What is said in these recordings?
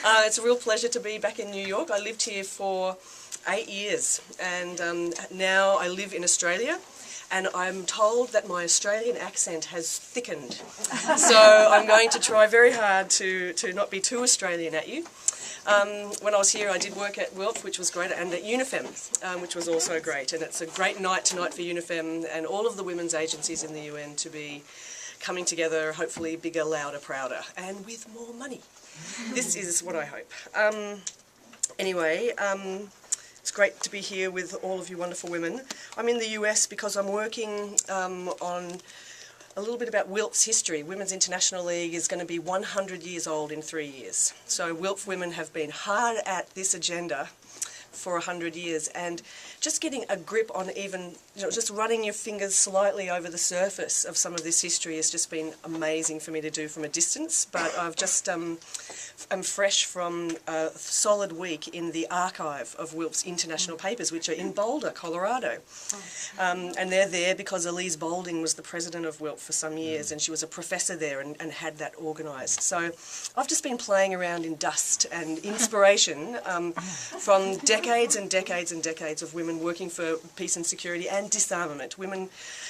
It's a real pleasure to be back in New York. I lived here for 8 years, and now I live in Australia, and I'm told that my Australian accent has thickened. So I'm going to try very hard to not be too Australian at you. When I was here, I did work at WILPF, which was great, and at UNIFEM, which was also great. And it's a great night tonight for UNIFEM and all of the women's agencies in the UN to be coming together, hopefully bigger, louder, prouder, and with more money. This is what I hope. Anyway, it's great to be here with all of you wonderful women. I'm in the US because I'm working on a little bit about WILPF's history. Women's International League is going to be 100 years old in 3 years. So WILPF women have been hard at this agenda for 100 years, and just getting a grip on even, just running your fingers slightly over the surface of some of this history has just been amazing for me to do from a distance. But I've just am fresh from a solid week in the archive of WILPF's international papers, which are in Boulder, Colorado. And they're there because Elise Boulding was the president of WILPF for some years, and she was a professor there and had that organised. So I've just been playing around in dust and inspiration from decades and decades and decades of women working for peace and security and disarmament. Women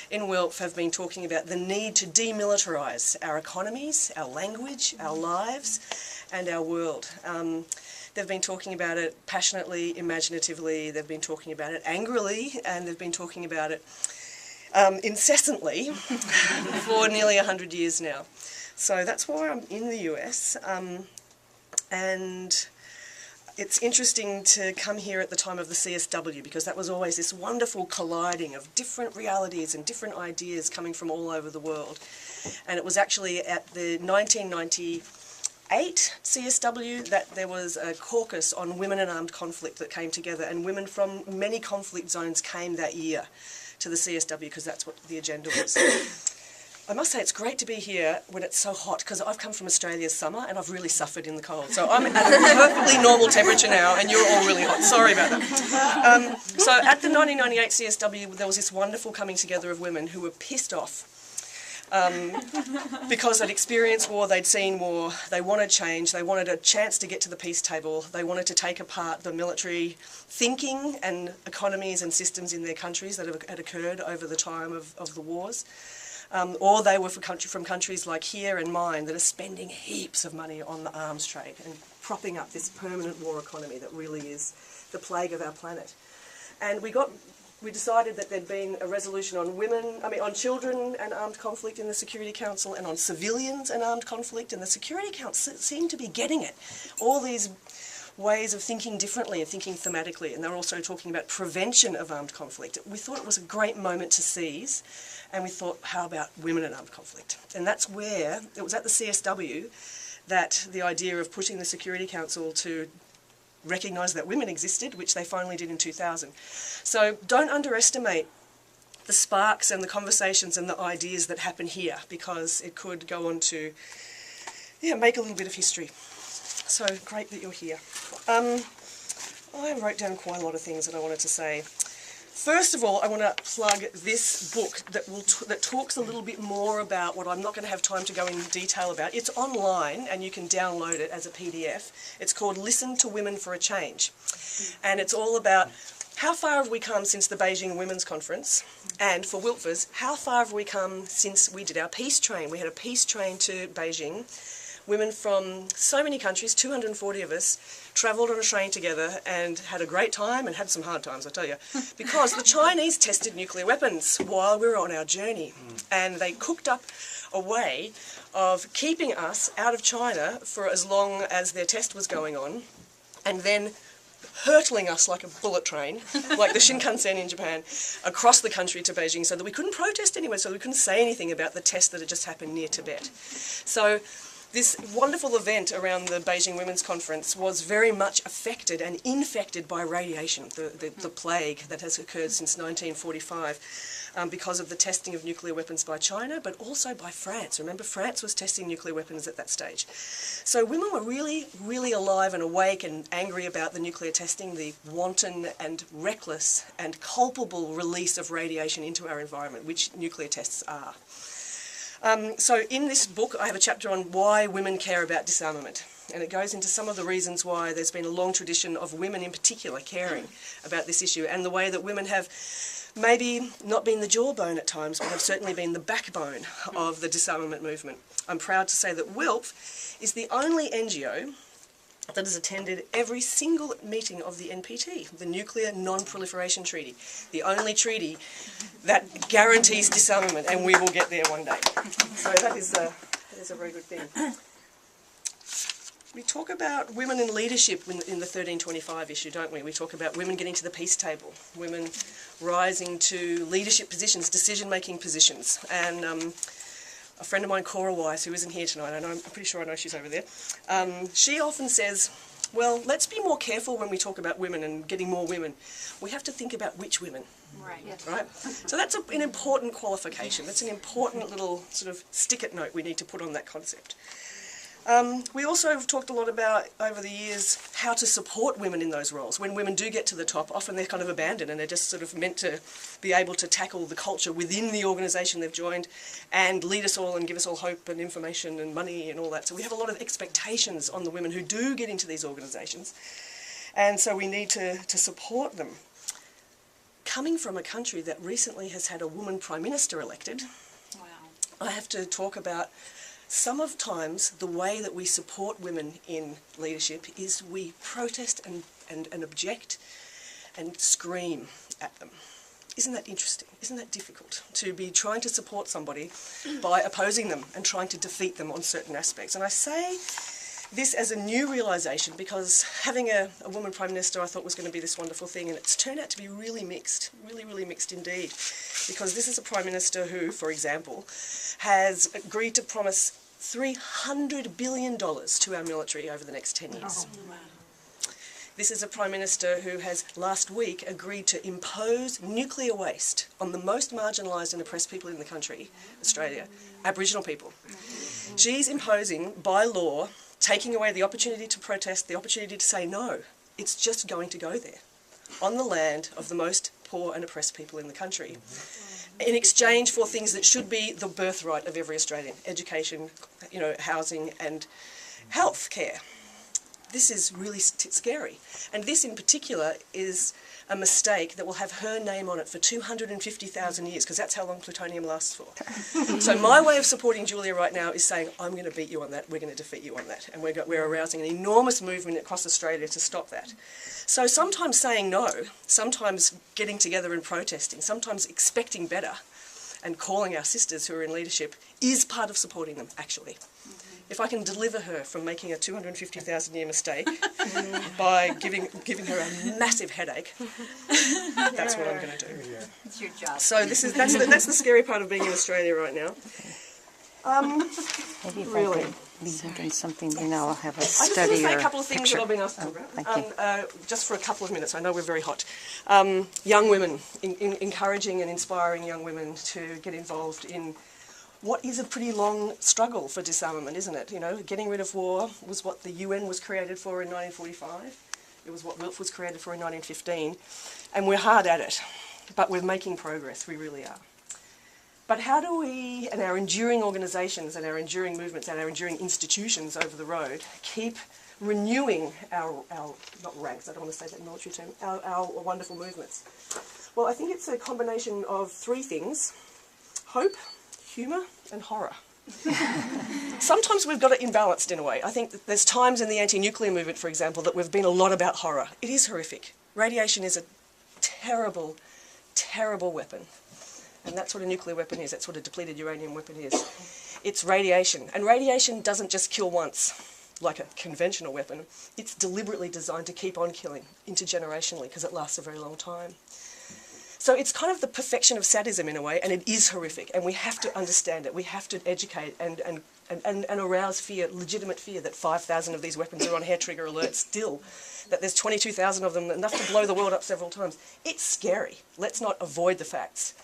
in WILPF have been talking about the need to demilitarise our economies, our language, our lives, and our world. They've been talking about it passionately, imaginatively, they've been talking about it angrily, and they've been talking about it incessantly for nearly 100 years now. So that's why I'm in the US, and it's interesting to come here at the time of the CSW, because that was always this wonderful colliding of different realities and different ideas coming from all over the world. And it was actually at the 1998 CSW that there was a caucus on women and armed conflict that came together, and women from many conflict zones came that year to the CSW because that's what the agenda was. I must say it's great to be here when it's so hot, because I've come from Australia's summer and I've really suffered in the cold. So I'm at a perfectly normal temperature now and you're all really hot. Sorry about that. So at the 1998 CSW there was this wonderful coming together of women who were pissed off because they'd experienced war, they'd seen war, they wanted change, they wanted a chance to get to the peace table, they wanted to take apart the military thinking and economies and systems in their countries that had occurred over the time of the wars. Or they were from countries like here and mine that are spending heaps of money on the arms trade and propping up this permanent war economy that really is the plague of our planet. And we decided that there'd been a resolution on on children and armed conflict in the Security Council, and on civilians and armed conflict, and the Security Council seemed to be getting it. All these ways of thinking differently and thinking thematically, and they were also talking about prevention of armed conflict. We thought it was a great moment to seize. And we thought, how about women in armed conflict? And that's where, it was at the CSW that the idea of pushing the Security Council to recognise that women existed, which they finally did in 2000. So don't underestimate the sparks and the conversations and the ideas that happen here, because it could go on to make a little bit of history. So great that you're here. I wrote down quite a lot of things that I wanted to say. First of all, I want to plug this book that talks a little bit more about what I'm not going to have time to go in detail about. It's online and you can download it as a PDF. It's called Listen to Women for a Change. And it's all about how far have we come since the Beijing Women's Conference, and for WILPFers, how far have we come since we did our peace train. We had a peace train to Beijing. Women from so many countries, 240 of us, travelled on a train together and had a great time, and had some hard times, I tell you, because the Chinese tested nuclear weapons while we were on our journey, and they cooked up a way of keeping us out of China for as long as their test was going on, and then hurtling us like a bullet train, like the Shinkansen in Japan, across the country to Beijing, so that we couldn't protest anywhere, so we couldn't say anything about the test that had just happened near Tibet. So this wonderful event around the Beijing Women's Conference was very much affected and infected by radiation, the plague that has occurred since 1945 because of the testing of nuclear weapons by China, but also by France. Remember, France was testing nuclear weapons at that stage. So women were really, really alive and awake and angry about the nuclear testing, the wanton and reckless and culpable release of radiation into our environment, which nuclear tests are. So in this book I have a chapter on why women care about disarmament, and it goes into some of the reasons why there's been a long tradition of women in particular caring about this issue, and the way that women have maybe not been the jawbone at times, but have certainly been the backbone of the disarmament movement. I'm proud to say that WILPF is the only NGO that has attended every single meeting of the NPT, the Nuclear Non-Proliferation Treaty, the only treaty that guarantees disarmament, and we will get there one day. So that is a very good thing. We talk about women in leadership in the 1325 issue, don't we? We talk about women getting to the peace table, women rising to leadership positions, decision-making positions. And a friend of mine, Cora Weiss, who isn't here tonight, I'm pretty sure I know she's over there, she often says, well, let's be more careful when we talk about women and getting more women. We have to think about which women. Right. Yes. Right? So that's an important qualification. That's an important little sort of stick-it note we need to put on that concept. We also have talked a lot about, over the years, how to support women in those roles. When women do get to the top, often they're kind of abandoned and they're just sort of meant to be able to tackle the culture within the organisation they've joined and lead us all and give us all hope and information and money and all that. So we have a lot of expectations on the women who do get into these organisations, and so we need to support them. Coming from a country that recently has had a woman Prime Minister elected, wow, I have to talk about sometimes the way that we support women in leadership is we protest and object and scream at them. Isn't that interesting? Isn't that difficult to be trying to support somebody by opposing them and trying to defeat them on certain aspects? And I say this as a new realisation because having a woman Prime Minister I thought was going to be this wonderful thing, and it's turned out to be really mixed, really mixed indeed. Because this is a Prime Minister who, for example, has agreed to promise $300 billion to our military over the next 10 years. Oh, wow. This is a Prime Minister who has last week agreed to impose nuclear waste on the most marginalised and oppressed people in the country, Australia, Aboriginal people. She's imposing, by law, taking away the opportunity to protest, the opportunity to say no. It's just going to go there, on the land of the most poor and oppressed people in the country, in exchange for things that should be the birthright of every Australian: education, housing and health care. This is really scary. And this in particular is a mistake that will have her name on it for 250,000 years, because that's how long plutonium lasts for. So my way of supporting Julia right now is saying, I'm going to beat you on that, we're going to defeat you on that, and we're arousing an enormous movement across Australia to stop that. So sometimes saying no, sometimes getting together and protesting, sometimes expecting better and calling our sisters who are in leadership is part of supporting them, actually. If I can deliver her from making a 250,000-year mistake by giving her a massive headache, that's what I'm going to do. It's your job. So that's the scary part of being in Australia right now. Maybe if really. I could leave doing something, I'll have a I just study want to say or a couple of things picture. that I've been asked to Thank you. just for a couple of minutes. I know we're very hot. Young women, encouraging and inspiring young women to get involved in what is a pretty long struggle for disarmament, isn't it? Getting rid of war was what the UN was created for in 1945. It was what WILPF was created for in 1915. And we're hard at it, but we're making progress, we really are. But how do we, and our enduring organisations and our enduring movements and our enduring institutions over the road, keep renewing our not ranks, I don't want to say that military term, our wonderful movements? Well, I think it's a combination of three things: hope, humour and horror. Sometimes we've got it imbalanced in a way. I think that there's times in the anti-nuclear movement, for example, that we've been a lot about horror. It is horrific. Radiation is a terrible, terrible weapon. And that's what a nuclear weapon is. That's what a depleted uranium weapon is. It's radiation. And radiation doesn't just kill once, like a conventional weapon. It's deliberately designed to keep on killing intergenerationally because it lasts a very long time. So it's kind of the perfection of sadism in a way, and it is horrific, and we have to understand it. We have to educate and arouse fear, legitimate fear, that 5,000 of these weapons are on hair trigger alert still, that there's 22,000 of them, enough to blow the world up several times. It's scary. Let's not avoid the facts.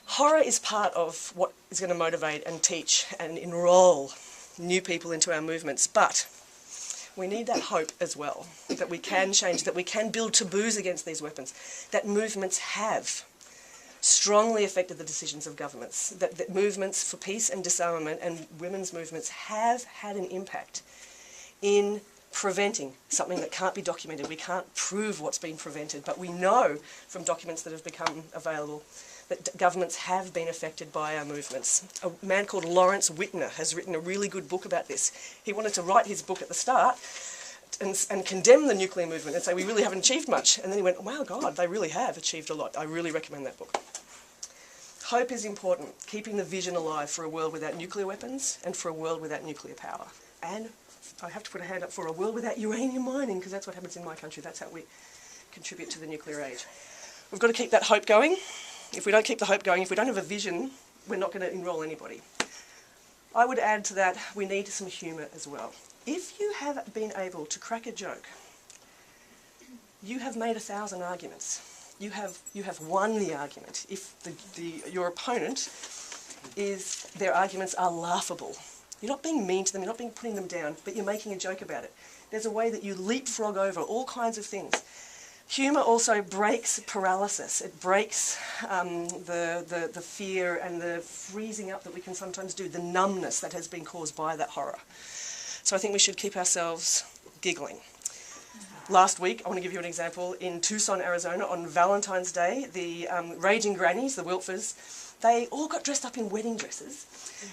Horror is part of what is going to motivate and teach and enrol new people into our movements, but we need that hope as well, that we can change, that we can build taboos against these weapons, that movements have strongly affected the decisions of governments, that movements for peace and disarmament and women's movements have had an impact in preventing something that can't be documented. We can't prove what's been prevented, but we know from documents that have become available that governments have been affected by our movements. A man called Lawrence Whitner has written a really good book about this. He wanted to write his book at the start and condemn the nuclear movement and say we really haven't achieved much. And then he went, wow, God, they really have achieved a lot. I really recommend that book. Hope is important, keeping the vision alive for a world without nuclear weapons and for a world without nuclear power. And I have to put a hand up for a world without uranium mining, because that's what happens in my country. That's how we contribute to the nuclear age. We've got to keep that hope going. If we don't keep the hope going, if we don't have a vision, we're not going to enrol anybody. I would add to that, we need some humour as well. If you have been able to crack a joke, you have made 1,000 arguments. You have won the argument. If your opponent their arguments are laughable, you're not being mean to them, you're not putting them down, but you're making a joke about it. There's a way that you leapfrog over all kinds of things. Humour also breaks paralysis. It breaks the fear and the freezing up that we can sometimes do, the numbness that has been caused by that horror. So I think we should keep ourselves giggling. Last week, I want to give you an example, in Tucson, Arizona, on Valentine's Day, the Raging Grannies, the WILPFers, they all got dressed up in wedding dresses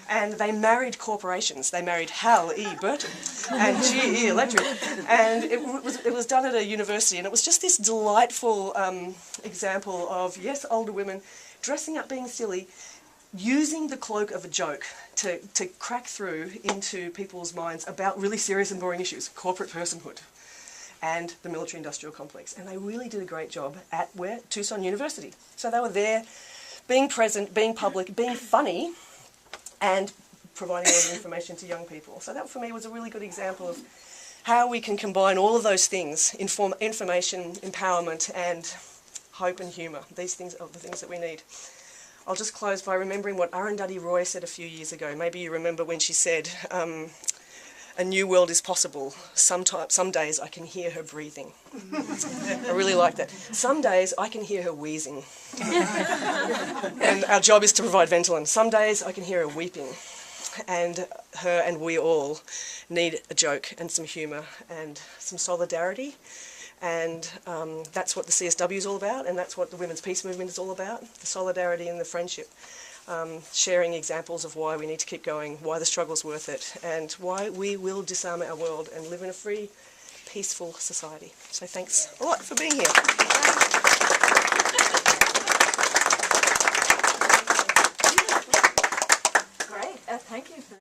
and they married corporations. They married Hal E. Burton and GE Electric, and it was done at a university, and it was just this delightful example of, yes, older women dressing up, being silly, using the cloak of a joke to crack through into people's minds about really serious and boring issues, corporate personhood and the military-industrial complex. And they really did a great job at Tucson University. So they were there, being present, being public, being funny, and providing all the information to young people. So that, for me, was a really good example of how we can combine all of those things, information, empowerment, and hope and humour. These things are the things that we need. I'll just close by remembering what Arundhati Roy said a few years ago. Maybe you remember when she said, a new world is possible. Some days I can hear her breathing. I really like that. Some days I can hear her wheezing. And our job is to provide Ventolin. Some days I can hear her weeping. And her and we all need a joke and some humour and some solidarity. And that's what the CSW is all about, and that's what the Women's Peace Movement is all about, the solidarity and the friendship. Sharing examples of why we need to keep going, why the struggle's worth it, and why we will disarm our world and live in a free, peaceful society. So thanks a lot for being here. Great, thank you.